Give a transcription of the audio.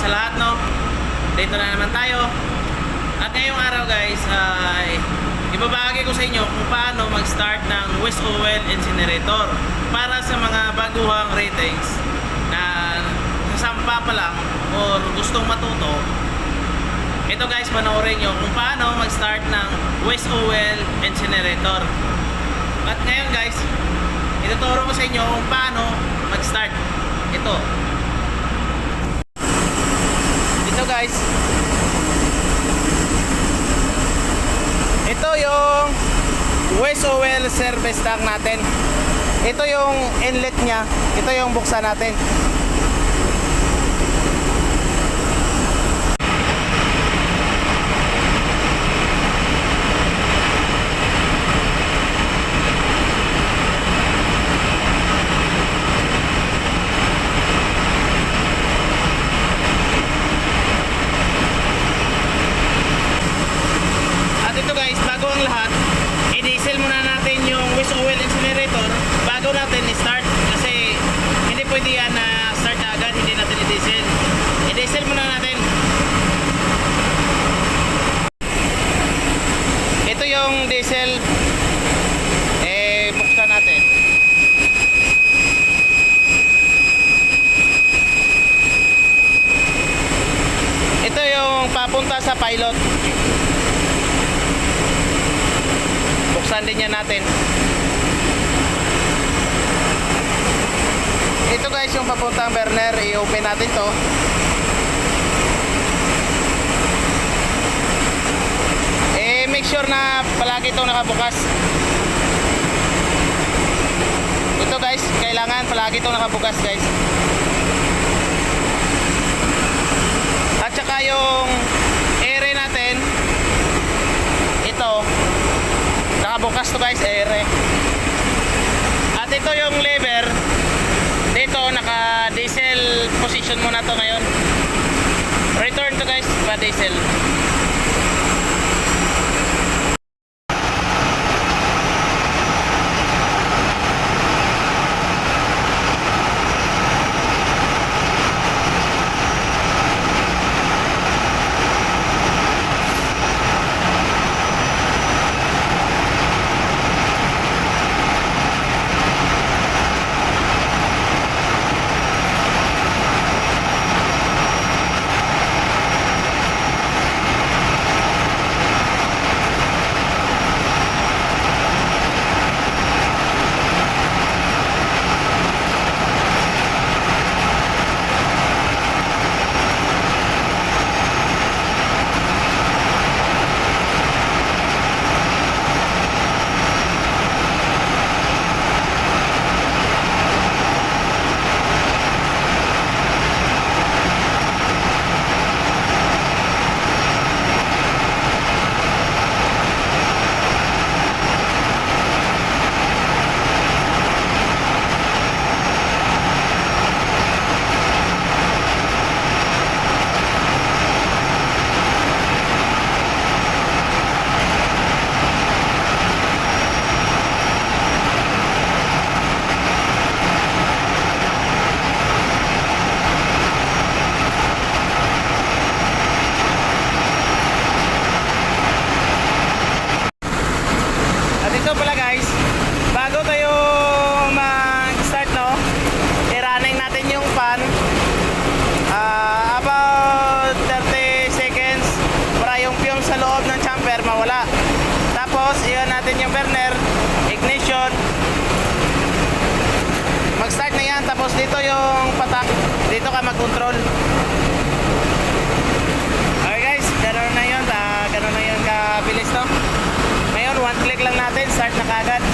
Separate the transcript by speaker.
Speaker 1: sa lahat, no? Dito na naman tayo. At ngayong araw guys ay ibabahagi ko sa inyo kung paano mag-start ng waste oil incinerator para sa mga baguhang ratings na sasampa pa lang or gustong matuto. Ito guys, panoorin nyo kung paano mag-start ng waste oil incinerator. At ngayon guys, ituturo ko sa inyo kung paano mag-start. Ito guys, ito yung waste oil service tank natin. Ito yung inlet nya. Ito yung buksan natin. Ito guys, bago ang lahat, i-diesel muna natin yung waste oil incinerator bago natin i-start, kasi hindi pwede yan na start agad, hindi natin i-diesel. I-diesel muna natin. Ito yung diesel, buksan natin. Ito yung papunta sa pilot. Buksan din yan natin. Ito guys yung papuntang burner. I-open natin to. Make sure na palagi itong nakabukas. Ito guys, kailangan palagi itong nakabukas guys. At saka yung air natin, ito nakabukas to guys, air. At ito yung lever, dito naka diesel position muna to ngayon. Return to guys, pa diesel. Ito pala guys, bago tayo mag-start, no, i-running natin yung fan about 30 seconds para yung fume sa loob ng chamber mawala. Tapos iyon natin yung burner, ignition, mag-start na yan. Tapos dito yung patak, dito ka mag-control. Okay guys, gano'n na yun kabilis, no. Ngayon, one click lang natin, start na kagad.